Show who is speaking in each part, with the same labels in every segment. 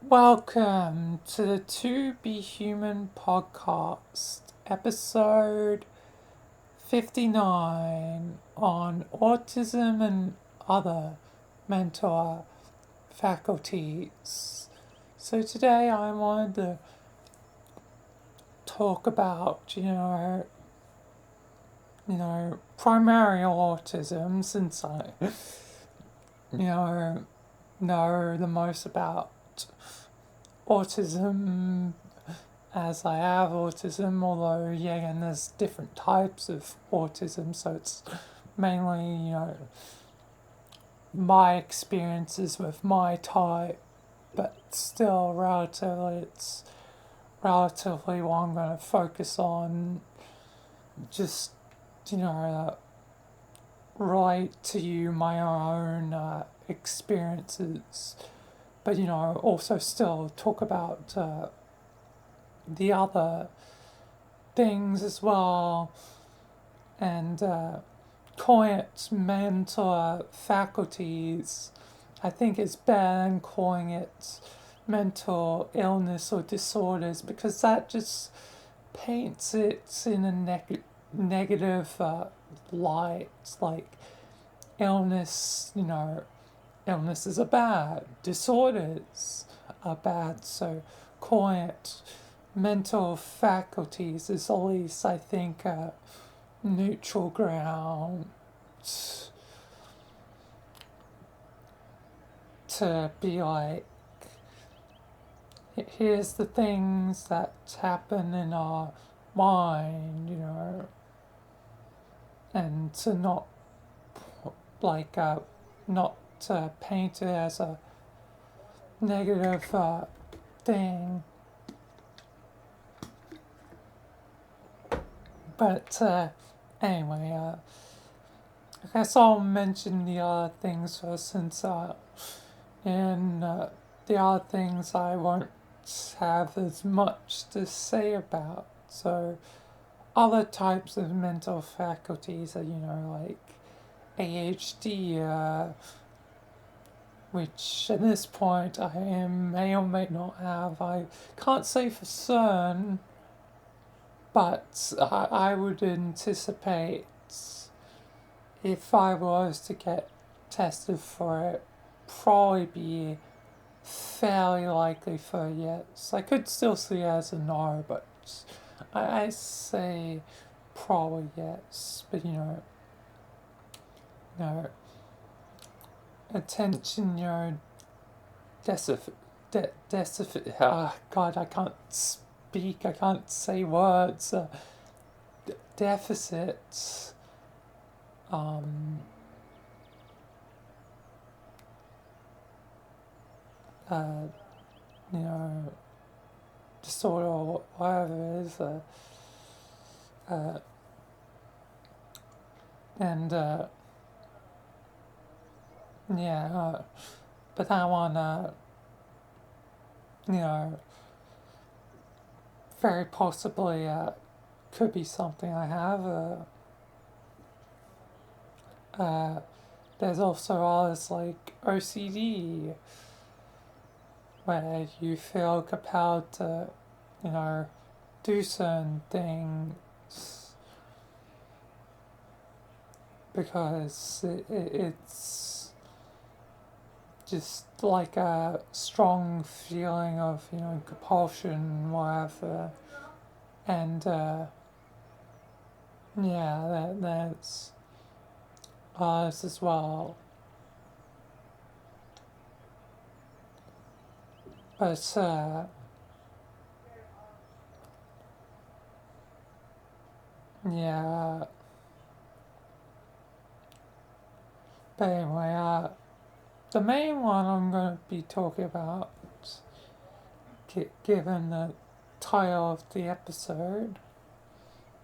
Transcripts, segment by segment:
Speaker 1: Welcome to the To Be Human podcast, episode 59 on autism and other mental faculties. So today I wanted to talk about, primary autism since I, know the most about autism as I have autism, although, yeah, and there's different types of autism, so it's mainly, my experiences with my type, but still it's relatively what I'm going to focus on, just, relate to you my own experiences, but, also still talk about the other things as well, and calling it mental faculties, I think it's better than calling it mental illness or disorders, because that just paints it in a negative light. Like illness, illnesses are bad, disorders are bad, so calling it mental faculties is always, I think, a neutral ground to be like, here's the things that happen in our mind, and to not like not paint it as a negative thing. But anyway, I guess I'll mention the other things first, since in the other things I won't have as much to say about. So other types of mental faculties are, like ADHD, which at this point I may or may not have. I can't say for certain, but I would anticipate, if I was to get tested for it, probably be fairly likely for a yes. I could still see it as a no, but I say probably yes. But attention, God, I can't speak, I can't say words, deficits, uh, you know, disorder or whatever it is, and yeah, but that one, you know, very possibly could be something I have. There's also others like OCD, where you feel compelled to, do certain things because it's just like a strong feeling of, compulsion, whatever. And yeah, that's ours as well. But yeah, but anyway, the main one I'm going to be talking about, given the title of the episode,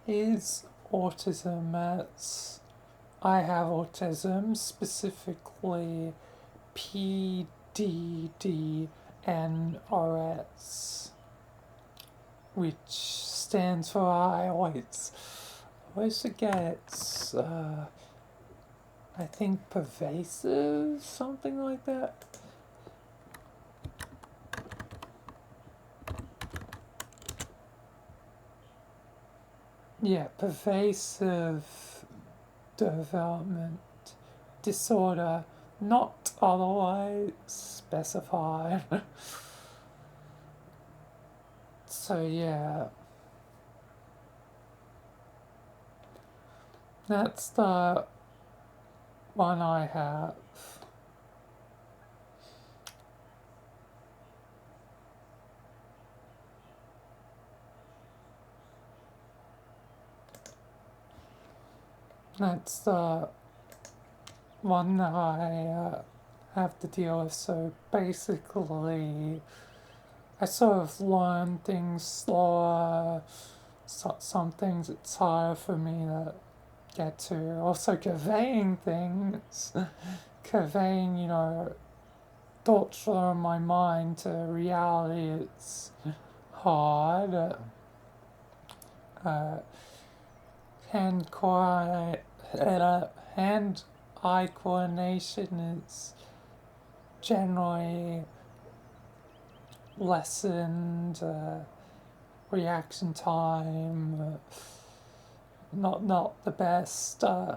Speaker 1: is autism. As I have autism, specifically PDDNRS, which stands for, I always forget, it's I think pervasive, something like that. yeah, pervasive development disorder, not otherwise specified. So yeah, that's the one I have. That's the one that I have to deal with. So basically, I sort of learn things slower. Some things it's harder for me to get to. Also, conveying things, conveying, thoughts from my mind to reality, it's hard. Uh, hand hand eye coordination is generally lessened. Reaction time, not the best. Uh,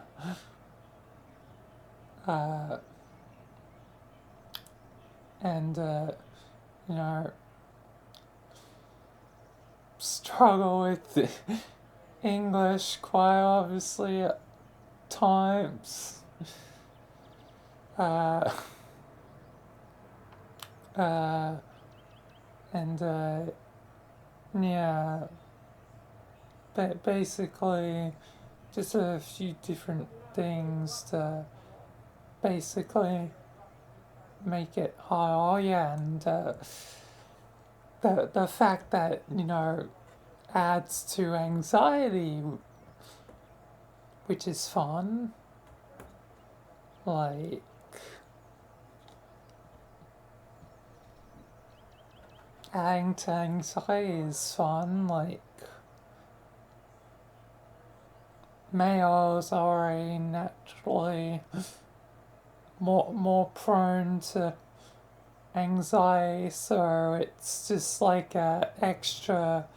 Speaker 1: and you know, struggle with English quite obviously at times. Uh, uh, and yeah, but basically, just a few different things to basically make it high. Oh yeah, and the fact that adds to anxiety, which is fun. Like adding to anxiety is fun. Like males are already naturally more prone to anxiety, so it's just like a extra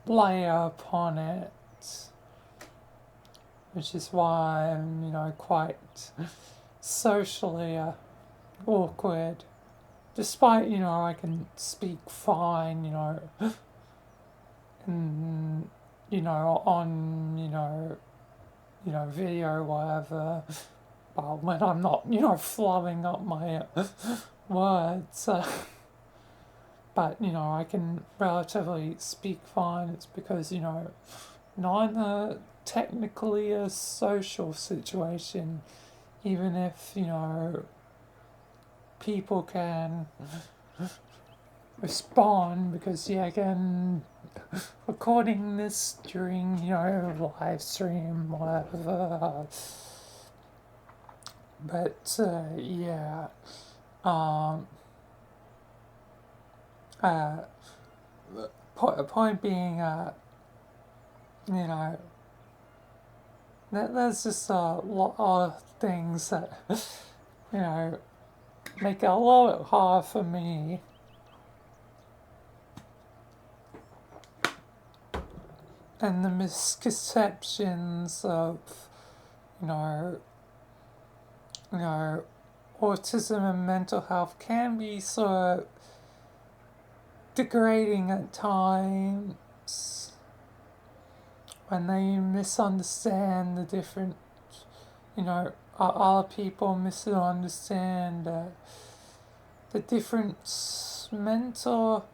Speaker 1: layer upon it, which is why I'm quite socially awkward, despite I can speak fine, and on video or whatever, but when I'm not flowing up my words, but I can relatively speak fine. It's because not in a technically a social situation, even if people can respond, because again, recording this during live stream whatever, but yeah, um point being, there's just a lot of things that make it a little bit hard for me. And the misconceptions of, you know, autism and mental health can be sort of degrading at times when they misunderstand the different, other people misunderstand the different mental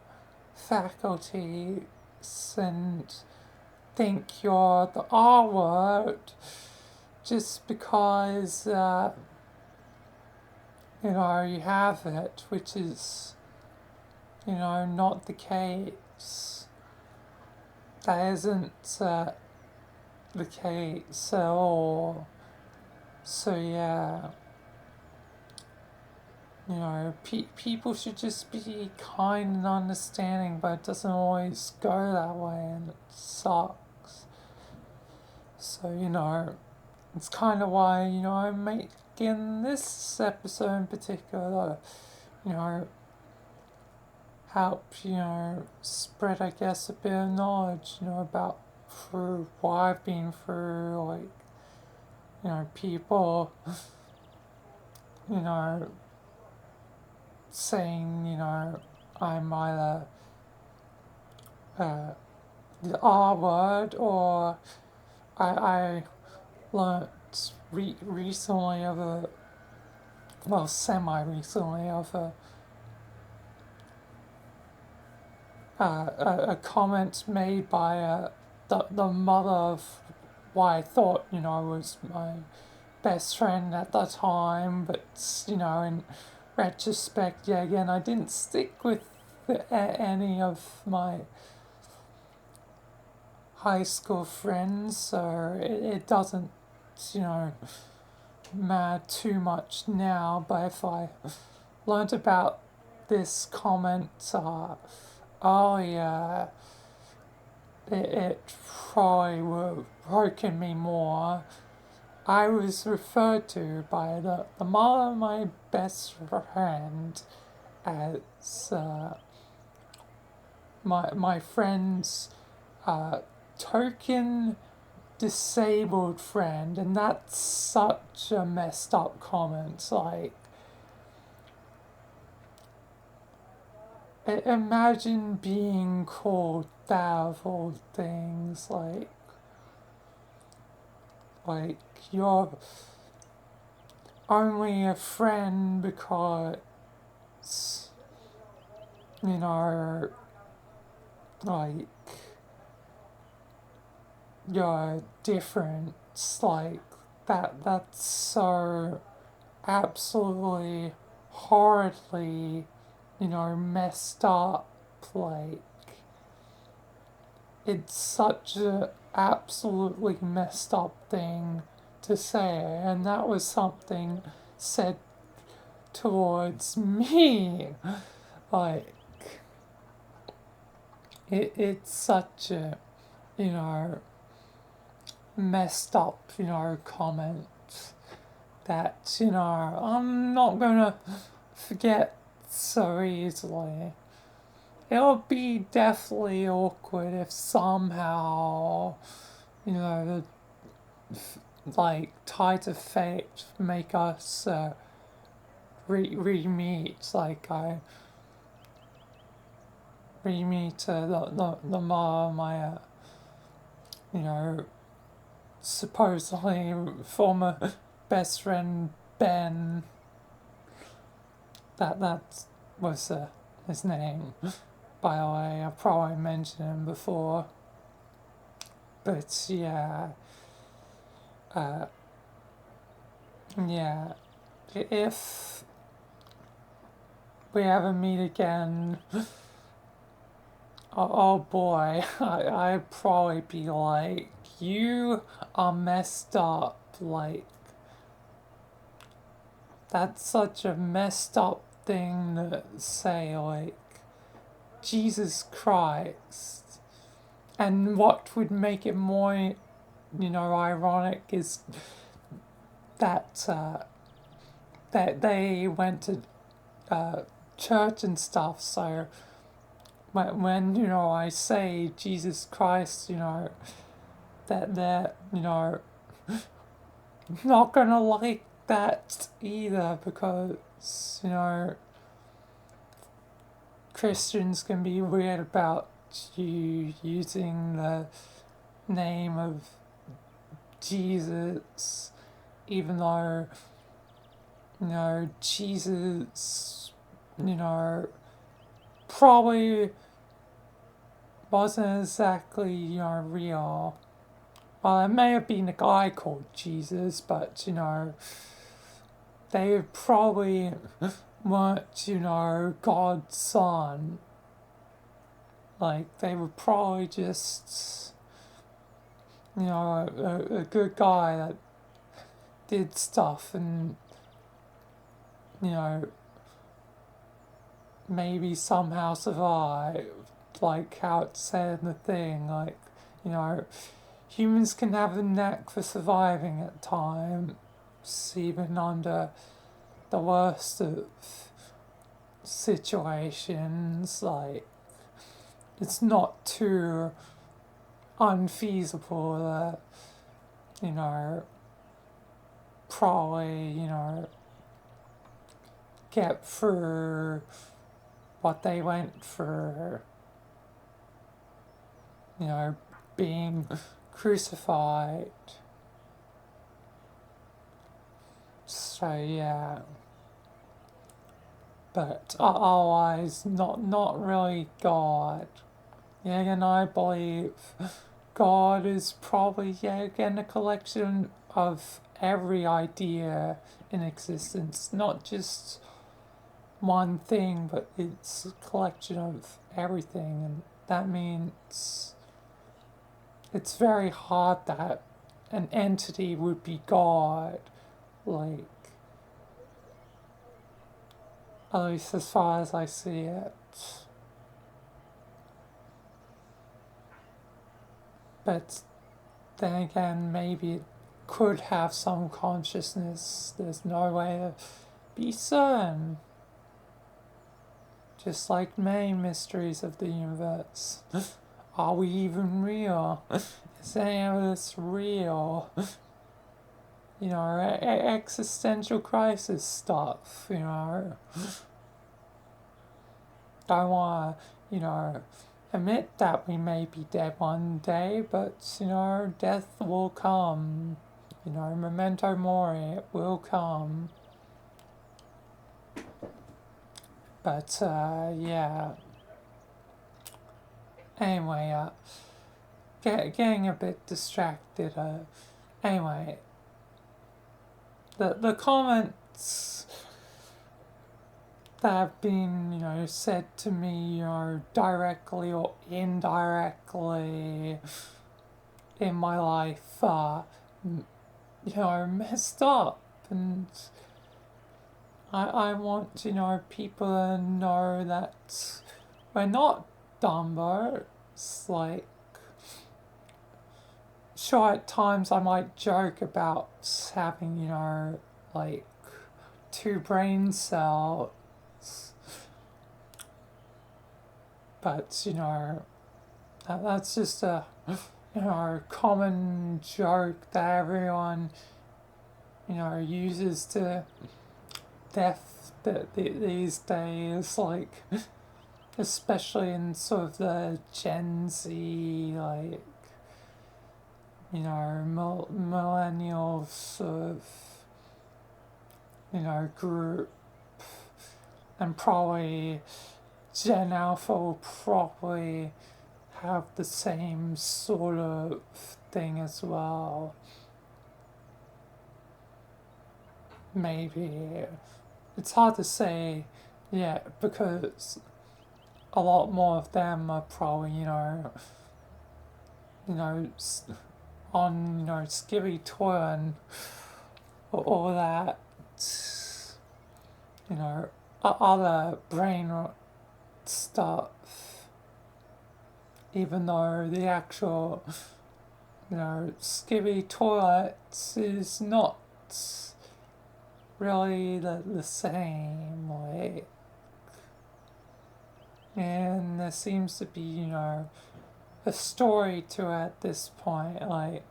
Speaker 1: faculties and think you're the R word just because you have it, which is not the case. That isn't the case at all. So yeah, people should just be kind and understanding, but it doesn't always go that way, and it sucks. So it's kind of why I'm making this episode in particular. Help spread, I guess, a bit of knowledge about through what I've been through, like, people, you know, saying, I'm either uh, the R word, or I learnt recently of semi-recently of a comment made by the mother of what I thought, was my best friend at the time, but, in retrospect, yeah, again, I didn't stick with any of my high school friends, so it doesn't, you know, matter too much now, but if I learnt about this comment earlier, it probably would have broken me more. I was referred to by the mother of my best friend as my friend's token disabled friend, and that's such a messed up comment. Like, imagine being called that of all things. Like you're only a friend because, like, you're different. Like, that's so absolutely horridly, messed up. Like, it's such a absolutely messed up thing to say, and that was something said towards me. Like, it's such a, messed up, comment that, I'm not gonna forget so easily. It'll be definitely awkward if somehow, like, tides of fate make us re-meet. Like, I re-meet the mom, my, supposedly former best friend Ben. That was his name. By the way, I probably mentioned him before. But yeah, yeah. If we ever meet again, oh boy, I'd probably be like, you are messed up. Like, that's such a messed up thing to say. Like, Jesus Christ. And what would make it more, ironic is that that they went to church and stuff. So when I say Jesus Christ, that they're not gonna like that either, because Christians can be weird about you using the name of Jesus, even though Jesus probably wasn't exactly real. Well, it may have been a guy called Jesus, but they probably weren't God's son. Like, they were probably just a good guy that did stuff, and maybe somehow survived, like how it said in the thing. Like, humans can have a knack for surviving at times, even under the worst of situations. Like, it's not too unfeasible to, probably, get through what they went through, being crucified. So yeah, but otherwise, not really God. Yeah, and I believe God is probably, yeah, again, a collection of every idea in existence, not just one thing, but it's a collection of everything, and that means it's very hard that an entity would be God, like, at least as far as I see it. But then again, maybe it could have some consciousness. There's no way to be certain. Just like many mysteries of the universe. Are we even real? Is any of this real? Existential crisis stuff, Don't want to, admit that we may be dead one day, but, death will come. Memento mori, it will come. But, yeah. Anyway, getting a bit distracted. Anyway, the comments that have been, said to me, directly or indirectly in my life are, messed up. And I want, people to know that we're not Dumbo. It's like, sure, at times I might joke about having, like, 2 brain cells. But, that's just a, common joke that everyone, uses to death these days, like, especially in sort of the Gen Z, like, millennial sort of, group, and probably Gen Alpha will probably have the same sort of thing as well. Maybe. It's hard to say yet, because a lot more of them are probably, on, Skibby Tour and all that, other brain stuff, even though the actual, Skibby toilets is not really the same, like, and there seems to be, a story to it at this point, like,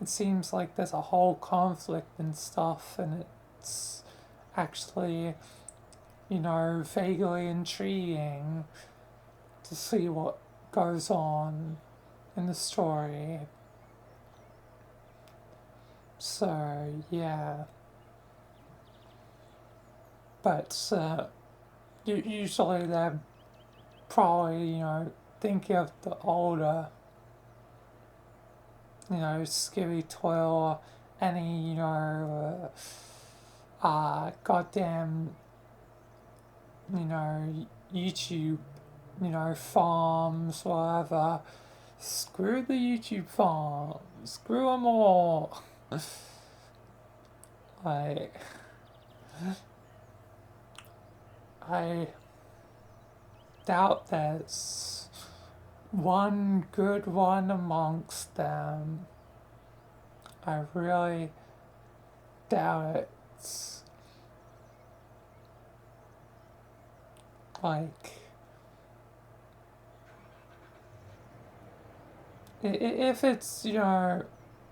Speaker 1: it seems like there's a whole conflict and stuff, and it's actually, vaguely intriguing to see what goes on in the story. So, yeah. But, usually they're probably, thinking of the older, Skibby Toil, or any, goddamn, YouTube, farms, whatever. Screw the YouTube farms. Screw them all. Like, I doubt there's one good one amongst them. I really doubt it. Like, if it's,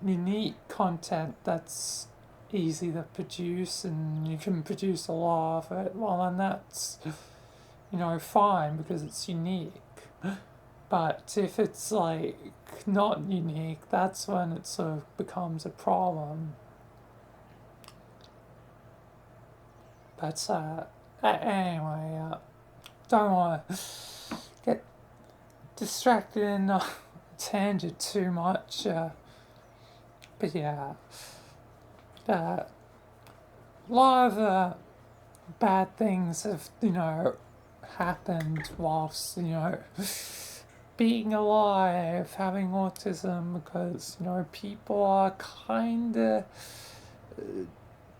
Speaker 1: unique content that's easy to produce and you can produce a lot of it, well, then that's, fine because it's unique. But if it's like not unique, that's when it sort of becomes a problem. But anyway, don't want to get distracted in a tangent too much. But yeah, a lot of bad things have, happened whilst, being alive, having autism, because, people are kind of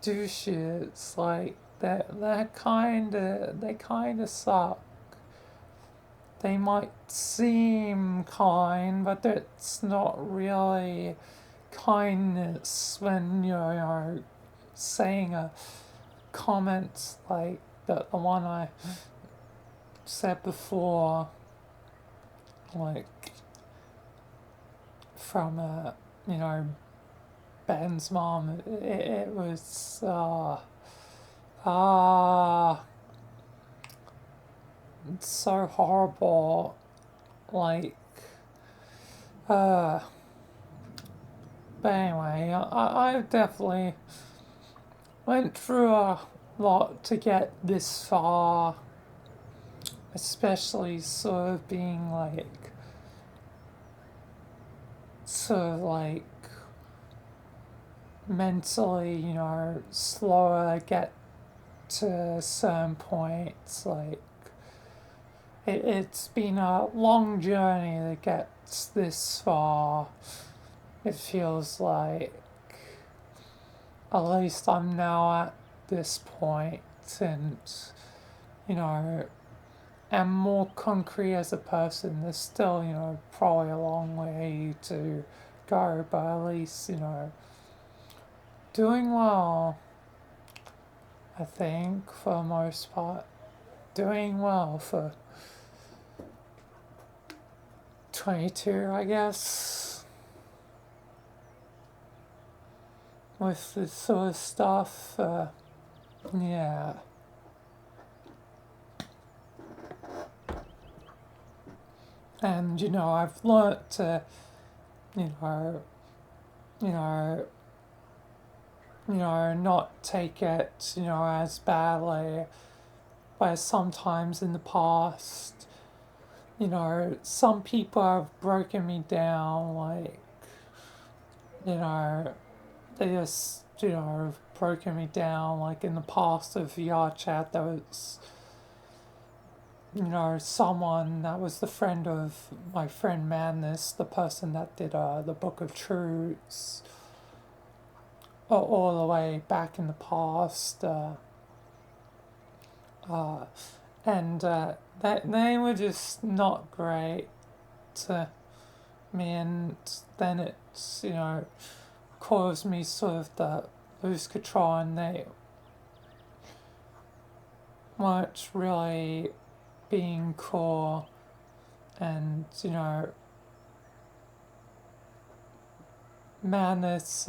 Speaker 1: douches. Like, they kind of suck. They might seem kind, but it's not really kindness when you're saying a comment like the one I said before, like from Ben's mom. It was it's so horrible. Like but anyway, I definitely went through a lot to get this far, especially sort of being like mentally, slower to get to certain points. Like, it's been a long journey to get this far. It feels like at least I'm now at this point, and am more concrete as a person. There's still, probably a long way to go, but at least, doing well, I think, for the most part. Doing well for 22, I guess, with this sort of stuff. Yeah. And, I've learnt to, you know, you know, not take it, as badly. Where sometimes in the past, some people have broken me down, like, they just, have broken me down. Like in the past of VR chat, there was, someone that was the friend of my friend Madness, the person that did the Book of Truths, all the way back in the past. And that they were just not great to me, and then it's caused me sort of to lose control, and they weren't really being cool, and Madness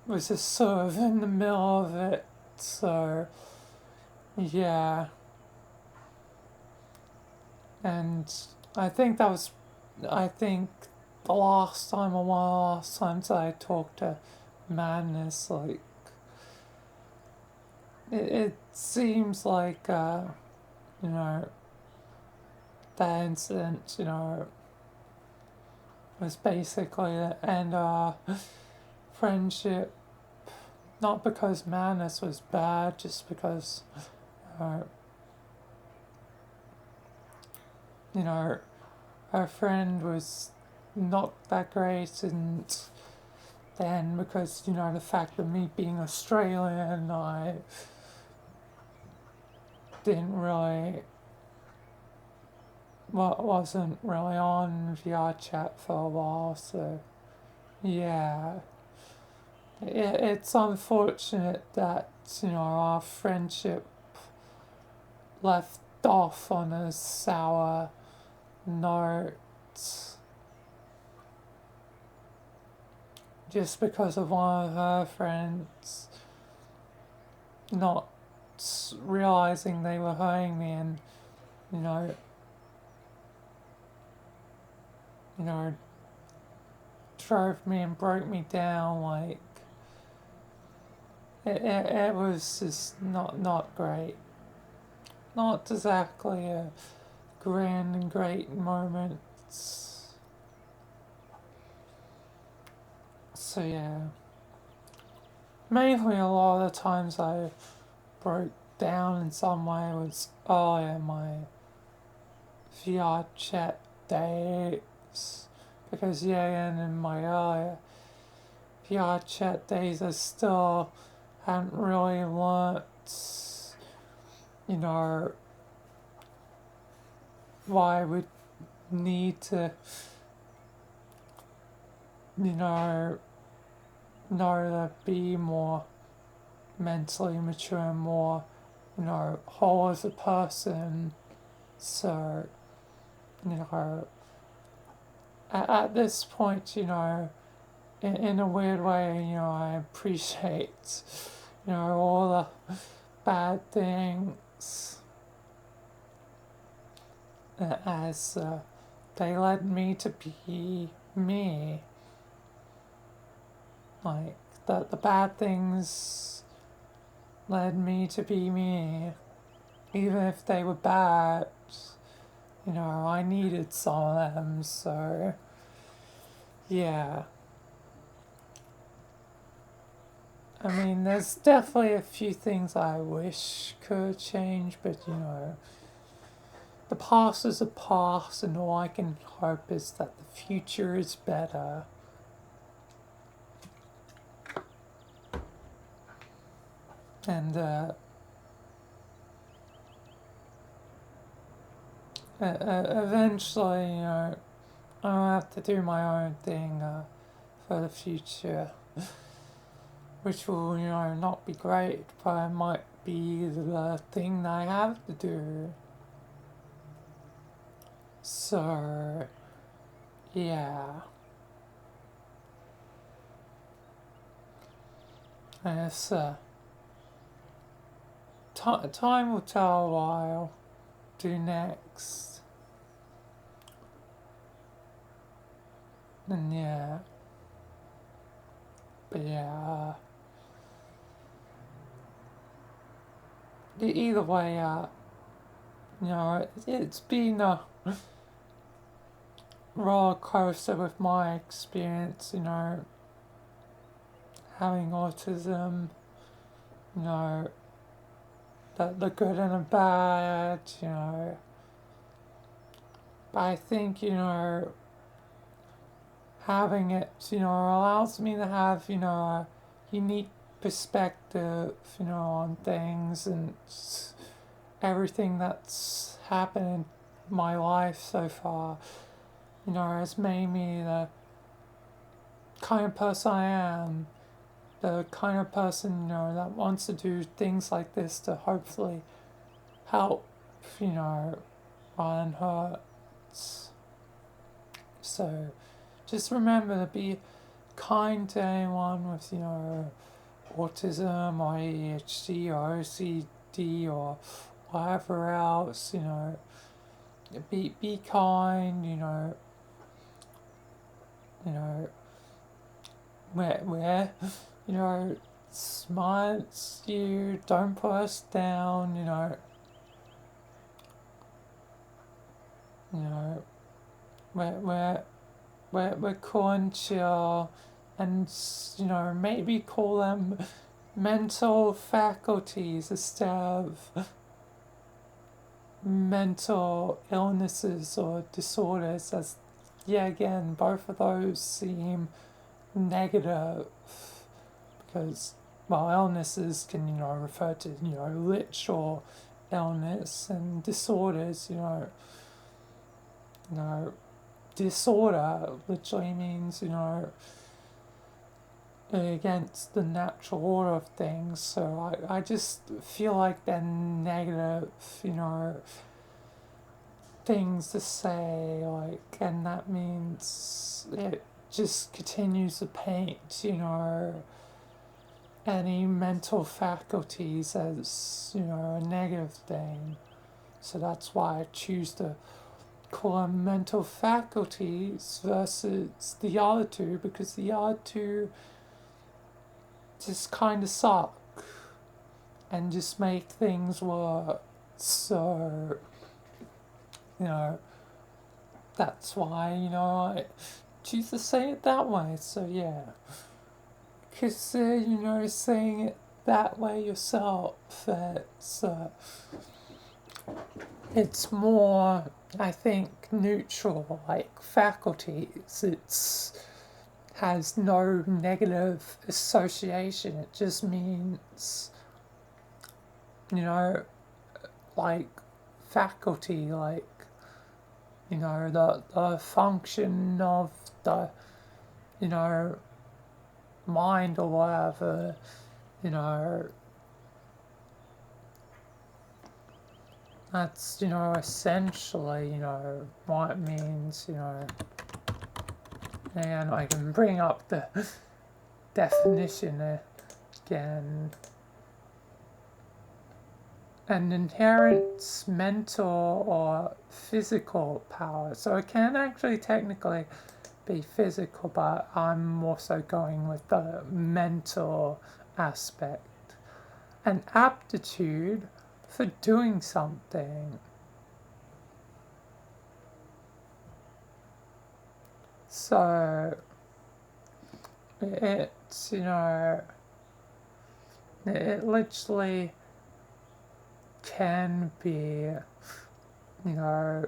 Speaker 1: was just sort of in the middle of it. So yeah, and I think the last time, or one of the last times I talked to Madness, like it seems like that incident, was basically the end of our friendship. Not because Madness was bad, just because, our friend was not that great, and then because, the fact of me being Australian, I didn't really, wasn't really on VR chat for a while, so yeah. It's unfortunate that, our friendship left off on a sour note just because of one of her friends not realizing they were hurting me, and you know, you know, drove me and broke me down. Like it was just not great. Not exactly a grand and great moment. So yeah, mainly a lot of the times I broke down in some way was, oh yeah, my VR chat days, because yeah, and in my earlier VR chat days I still hadn't really learnt, you know, why I would need to, you know to be more mentally mature, more, whole as a person. So, you know, at this point, in a weird way, I appreciate, all the bad things as they led me to be me. Like, the bad things led me to be me, even if they were bad. I needed some of them, so yeah. I mean, there's definitely a few things I wish could change, but the past is the past, and all I can hope is that the future is better. And eventually, I'll have to do my own thing for the future, which will, not be great, but it might be the thing that I have to do. So, yeah. And it's, time will tell what I'll do next. And yeah. But yeah. Either way, it's been a roller coaster with my experience, having autism, you know, the good and the bad, But I think, having it, allows me to have, a unique perspective, on things and everything that's happened in my life so far, has made me the kind of person I am, the kind of person, that wants to do things like this to hopefully help, rather than hurt. So just remember to be kind to anyone with, autism or ADHD or OCD or whatever else, be kind, you know, where smiles you, don't put us down, you know, we're cool and chill, and maybe call them mental faculties instead of mental illnesses or disorders, as yeah, again, both of those seem negative, because illnesses can refer to literal illness, and disorders disorder literally means against the natural order of things. So I just feel like they're negative, things to say, like, and that means it just continues to paint, any mental faculties as, a negative thing. So that's why I choose to call them mental faculties versus the other two, because the other two just kind of suck and just make things worse. So, that's why, I choose to say it that way. So, yeah. Because, saying it that way yourself, it's more, I think, neutral, like faculties. It's has no negative association. It just means, like faculty, like, the function of the, mind or whatever, that's, essentially, what it means, and I can bring up the definition again. An inherent mental or physical power. So it can actually technically be physical, but I'm also going with the mental aspect. An aptitude for doing something. So it's, it literally can be, a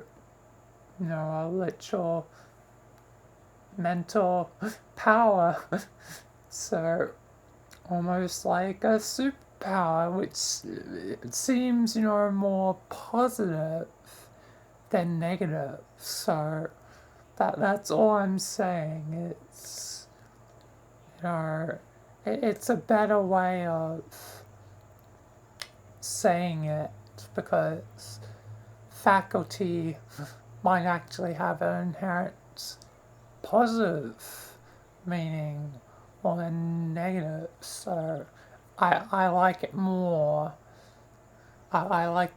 Speaker 1: literal mental power. So almost like a superpower, which it seems, more positive than negative. So that's all I'm saying. It's, it's a better way of saying it, because faculty might actually have an inherent positive meaning more than negative. So I like it more. I like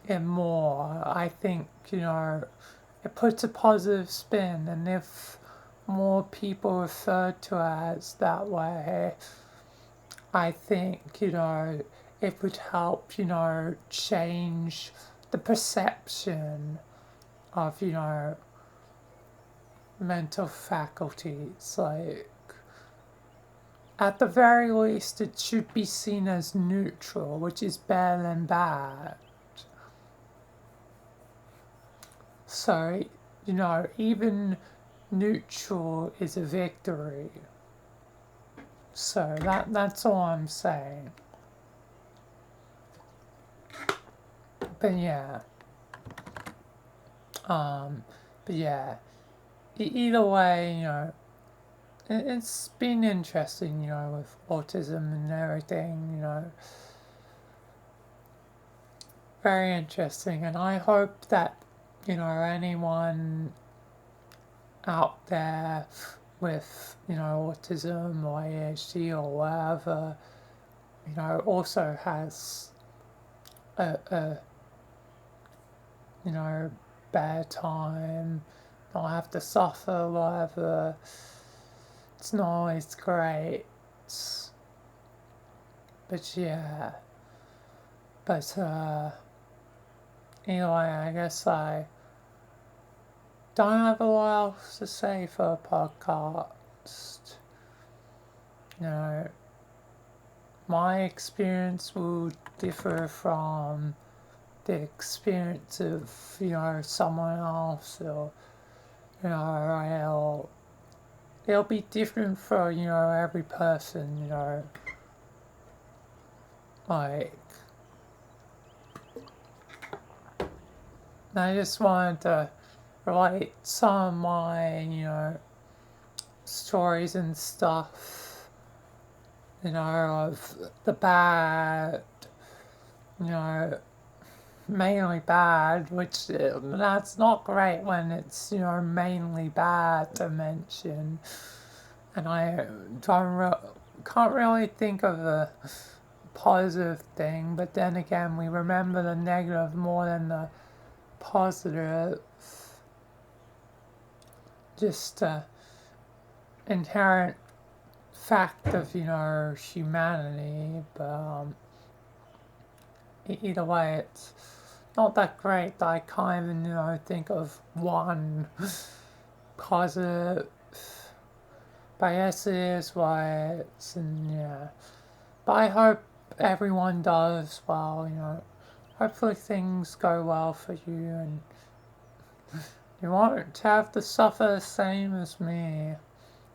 Speaker 1: it more. I think, it puts a positive spin, and if more people refer to it as that way, I think, it would help, change the perception of, mental faculties. Like, at the very least, it should be seen as neutral, which is better than bad. So, even neutral is a victory. So that's all I'm saying. But yeah. But yeah. Either way, it's been interesting, with autism and everything, very interesting. And I hope that, anyone out there with, autism or ADHD or whatever, also has a bad time, not have to suffer, whatever. It's not always great. But yeah. But anyway, I guess I don't have a lot else to say for a podcast. My experience will differ from the experience of, someone else, or, it'll be different for, every person, like, I just wanted to relate some of my, stories and stuff, of the bad, mainly bad, which that's not great when it's, mainly bad to mention. And I can't really think of a positive thing, but then again, we remember the negative more than the positive. Just inherent fact of, humanity, but either way, it's not that great that I can't even, think of one positive. But yes, it is why it's, and yeah. But I hope everyone does well, Hopefully things go well for you and you won't have to suffer the same as me.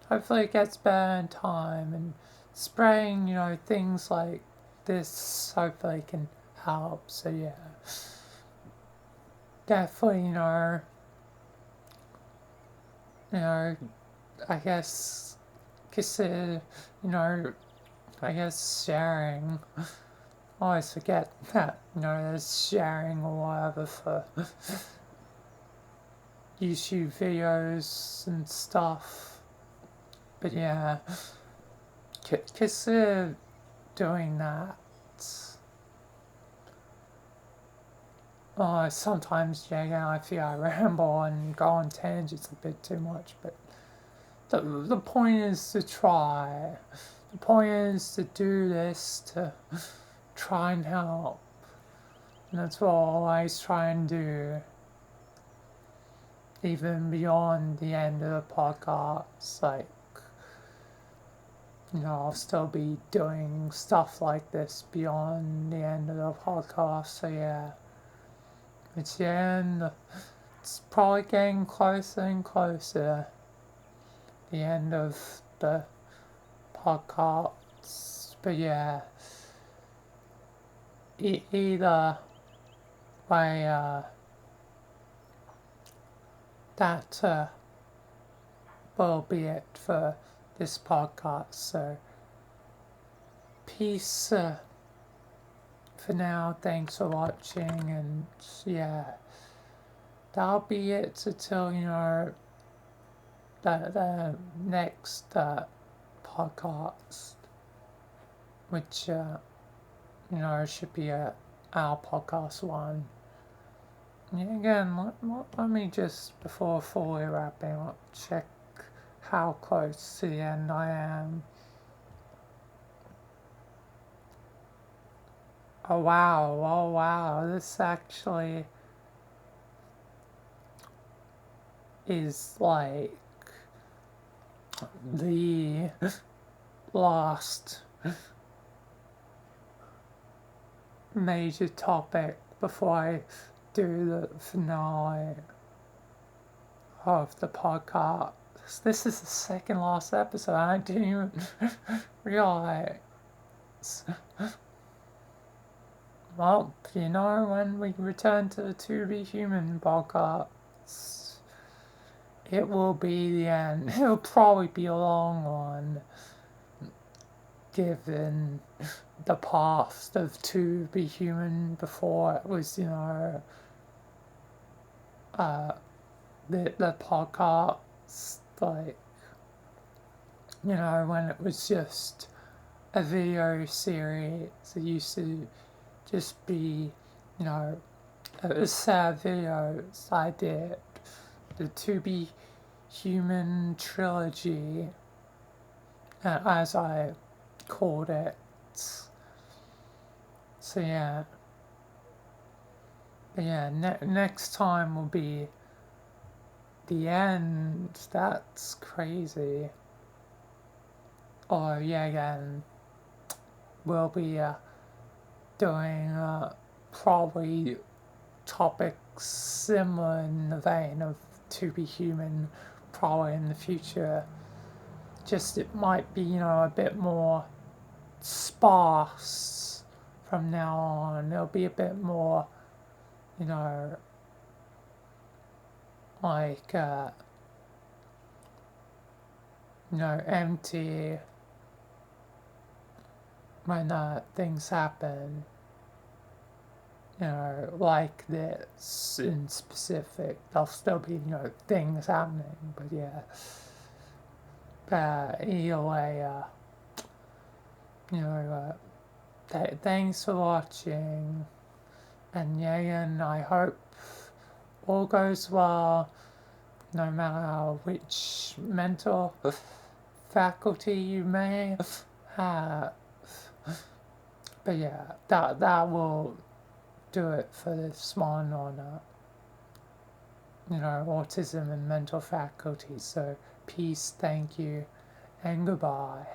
Speaker 1: Hopefully it gets better in time and spraying, things like this hopefully can help. So yeah. Definitely, I guess consider, I guess sharing. I always forget that, there's sharing or whatever for YouTube videos and stuff. But yeah, consider doing that. Sometimes, yeah, I feel I ramble and go on tangents a bit too much, but the point is to try. The point is to do this, to try and help. And that's what I always try and do. Even beyond the end of the podcast, like, I'll still be doing stuff like this beyond the end of the podcast, so yeah. It's the end, it's probably getting closer and closer. The end of the podcast, but yeah. Either way, that will be it for this podcast. So, peace for now. Thanks for watching, and yeah, that'll be it until the next podcast, which should be our podcast one. Yeah, again, let me just, before fully wrapping up, check how close to the end I am. Oh wow, this actually is like the last major topic before I do the finale of the podcast. This is the second last episode. I didn't even realize. Well, when we return to the To Be Human podcast, it will be the end. It'll probably be a long one, given the past of To Be Human before it was, the podcast, like, when it was just a video series. It used to just be, it was sad videos I did. The To Be Human trilogy, as I called it. So yeah. But yeah, next time will be the end. That's crazy. Or yeah, again, we'll be doing probably topics similar in the vein of To Be Human, probably in the future. Just it might be, a bit more sparse from now on. It'll be a bit more, like, empty when things happen. like this in specific. There'll still be, things happening, but yeah. Either way, thanks for watching, and I hope all goes well, no matter which mental faculty you may have. But yeah, that will do it for this one on autism and mental faculties. So peace, thank you, and goodbye.